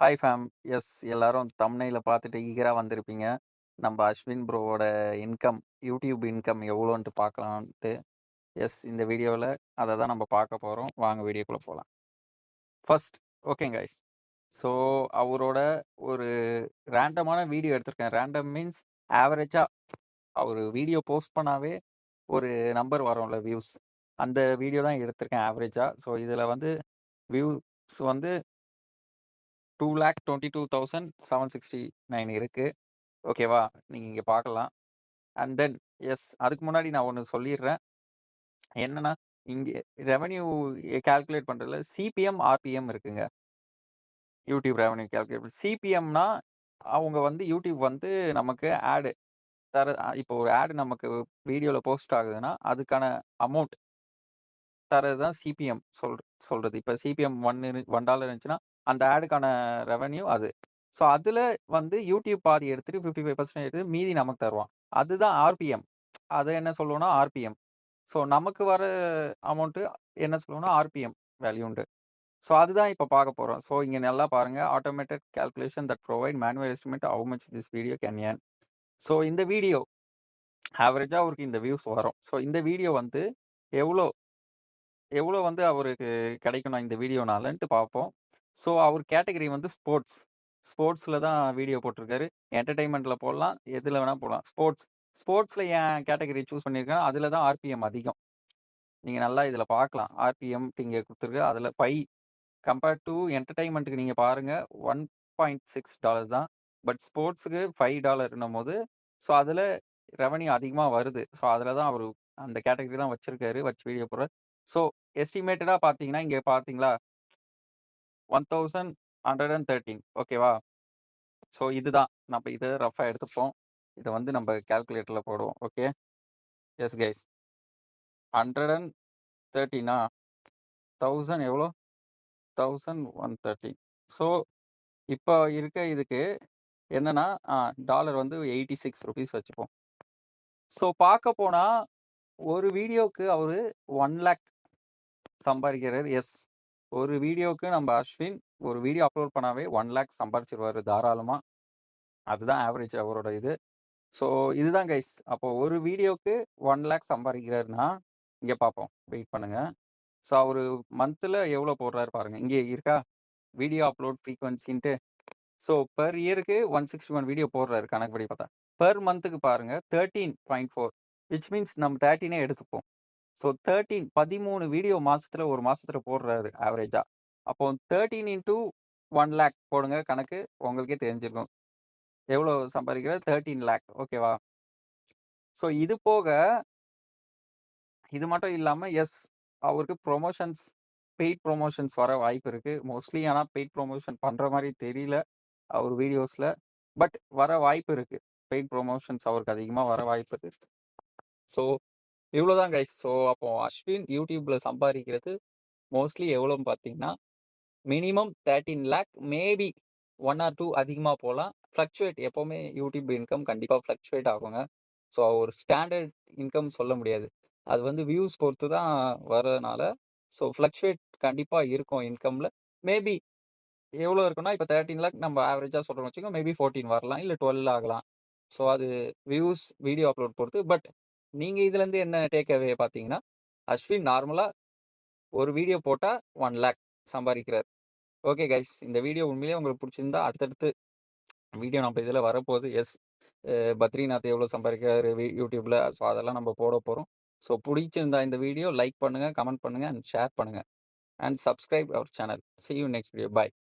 Hi fame. S எல்லாரும் தம்ப்நெயில பார்த்துட்டு ஈகரா வந்திருப்பீங்க. நம்ப அஸ்வின் ப்ரோவோட இன்கம், யூடியூப் இன்கம் எவ்வளோன்ட்டு பார்க்கலான்ட்டு. எஸ் இந்த வீடியோல அத தான் நம்ம பார்க்க போறோம். வாங்க வீடியோக்குள்ள போலாம். First okay guys. ஸோ அவரோட ஒரு ரேண்டமான வீடியோ எடுத்திருக்கேன். ரேண்டம் மீன்ஸ் ஆவரேஜா அவரு வீடியோ போஸ்ட் பண்ணாவே ஒரு நம்பர் வரும்ல வியூஸ். அந்த வீடியோ தான் எடுத்திருக்கேன் ஆவரேஜா. ஸோ இதுல வந்து வியூஸ் வந்து 2,22,769 இருக்கு. ஓகேவா? நீங்க இங்க பார்க்கலாம். அண்ட் தென் அதுக்கு முன்னாடி நான் ஒண்ணு சொல்லிர்றேன். என்னன்னா, இங்க ரெவென்யூ கால்குலேட் பண்றதுல சிபிஎம், ஆர்பிஎம் இருக்குங்க. யூடியூப் ரெவென்யூ கால்குலேட் சிபிஎம்னா அவங்க வந்து யூடியூப் வந்து நமக்கு ஆட் இப்போ ஒரு ஆட் நமக்கு வீடியோல போஸ்ட் ஆகுதுன்னா, அதுக்கான அமௌண்ட் தர்றது தான் சிபிஎம் சொல்றது. இப்ப சிபிஎம் $1 இருந்துச்சுன்னா, அந்த ஆடுக்கான ரெவென்யூ அது. ஸோ அதுல வந்து யூடியூப் பாதி எடுத்துட்டு 55% எடுத்து மீதி நமக்கு தருவான். அதுதான் ஆர்பிஎம். அத என்ன சொல்லுவோம்னா ஆர்பிஎம். ஸோ நமக்கு வர அமௌண்ட் என்ன சொல்லுவோம்னா ஆர்பிஎம் வேல்யூன்ட்டு. ஸோ அதுதான் இப்ப பார்க்க போறோம். ஸோ இங்க நல்லா பாருங்க. Automated calculation that provide manual estimate how much this video can earn. So இந்த வீடியோ ஆவரேஜா அவருக்கு இந்த வியூஸ் வரும். ஸோ இந்த வீடியோ வந்து எவ்ளோ எவ்வளோ வந்து அவருக்கு கிடைக்கணும் இந்த வீடியோனாலன்ட்டு பார்ப்போம். ஸோ அவர் கேட்டகரி வந்து ஸ்போர்ட்ஸ். ஸ்போர்ட்ஸ்ல தான் வீடியோ போட்டிருக்காரு. என்டர்டெயின்மென்ட்ல போடலாம். எதுல வேணா போடலாம். ஸ்போர்ட்ஸ்ல ஏன் கேட்டகரி சூஸ் பண்ணியிருக்கேன், அதுல தான் ஆர்பிஎம் அதிகம். நீங்க நல்லா இதுல பார்க்கலாம். ஆர்பிஎம் இங்க குடுத்துருக்கு. அதுல கம்பேர்ட் டூ என்டர்டெயின்மென்ட்க்கு நீங்க பாருங்க $1.6 தான். பட் ஸ்போர்ட்ஸ்க்கு $5ன்னும்போது, ஸோ அதுல ரெவென்யூ அதிகமா வருது. ஸோ அதுல தான் அவரு அந்த கேட்டகரி தான் வச்சிருக்காரு. வச்சு வீடியோ போடுறாரு. ஸோ எஸ்டிமேட்டடா பார்த்தீங்கன்னா, இங்க பார்த்தீங்களா 1113 ஓகேவா? ஸோ இதுதான். நம்ம இத ரஃப்பா எடுத்துப்போம். இத வந்து நம்ம கால்குலேட்டர்ல போடுவோம். ஓகே. S guys. 113 1000 எவ்வளோ? 1113. ஸோ இப்ப இருக்க இதுக்கு என்னன்னா, டாலர் வந்து ₹86 வச்சுப்போம். ஸோ பார்க்க போனா, ஒரு வீடியோக்கு அவரு 1,00,000 சம்பாரிக்கிறாரு. ஒரு வீடியோக்கு நம்ம அஸ்வின் ஒரு வீடியோ அப்லோட் பண்ணாவே 1,00,000 சம்பாரிச்சுருவாரு தாராளமா. அதுதான் ஆவரேஜ் அவரோட இது. ஸோ இதுதான் கைஸ். அப்போ ஒரு வீடியோக்கு 1,00,000 சம்பாரிக்கிறாருன்னா, இங்க பார்ப்போம். வெயிட் பண்ணுங்க. ஸோ அவரு மந்த்ல எவ்வளோ போடுறாரு பாருங்க. இங்கே இருக்கா? வீடியோ அப்லோட் ஃப்ரீக்வென்சின்ட்டு. ஸோ பெர் இயருக்கு 161 வீடியோ போடுறாரு கணக்குப்படி பார்த்தா. பெர் மந்த்துக்கு பாருங்க 13.4 விச் மீன்ஸ் நம்ம 13 எடுத்துப்போம். ஸோ 13 வீடியோ ஒரு மாசத்துல போடுறாரு ஆவரேஜா. அப்போ 13 இன்டூ 1,00,000 போடுங்க கணக்கு. உங்களுக்கே தெரிஞ்சிருக்கும். எவ்வளோ சம்பாதிக்கிறார்? 13,00,000 ஓகேவா? ஸோ இது போக இது மட்டும் இல்லாம அவருக்கு பெய்ட் ப்ரொமோஷன்ஸ் வர வாய்ப்பு இருக்கு. மோஸ்ட்லி ஆனா பெய்ட் ப்ரொமோஷன் பண்ற மாரி தெரியல அவர் வீடியோஸ்ல. பட் வர வாய்ப்பு இருக்கு. பெய்ட் ப்ரொமோஷன்ஸ் அவருக்கு அதிகமா வர வாய்ப்பு இருக்கு. ஸோ இவ்வளோதான் கைஸ். ஸோ அப்போ அஸ்வின் யூடியூப்ல சம்பாதிக்கிறது மோஸ்ட்லி எவ்வளோன்னு பார்த்தீங்கன்னா, மினிமம் 13,00,000 மேபி 1 ஆர் 2 அதிகமா போலாம். ஃப்ளக்சுவேட் எப்பவுமே யூடியூப் இன்கம் கண்டிப்பா ஃப்ளக்சுவேட் ஆகுங்க. ஸோ ஒரு ஸ்டாண்டர்ட் இன்கம் சொல்ல முடியாது. அது வந்து வியூஸ் பொறுத்து தான் வரதுனால, ஸோ ஃப்ளக்சுவேட் கண்டிப்பா இருக்கும் இன்கம்ல. மேபி எவ்வளோ இருக்குன்னா, இப்ப 13,00,000 நம்ம ஆவரேஜா சொல்றோம்னு வச்சுக்கோங்க. மேபி 14 வரலாம். இல்ல 12 ஆகலாம். ஸோ அது வீடியோ அப்லோட் பொறுத்து. பட் நீங்க இதுலருந்து என்ன டேக் அவே பார்த்தீங்கன்னா, அஸ்வின் நார்மலா ஒரு வீடியோ போட்டா 1,00,000 சம்பாரிக்கிறார். Okay guys. இந்த வீடியோ உண்மையிலேயே உங்களுக்கு புடிச்சிருந்தா, அடுத்தடுத்து வீடியோ நம்ம இதுல வரப்போகுது. பத்ரிநாத் எவ்வளோ சம்பாதிக்கிறாரு யூடியூப்ல. ஸோ அதெல்லாம் நம்ம போட போறோம். ஸோ புடிச்சிருந்தா இந்த வீடியோ லைக் பண்ணுங்க, கமெண்ட் பண்ணுங்க அண்ட் ஷேர் பண்ணுங்க. And subscribe our channel. See you next video. Bye.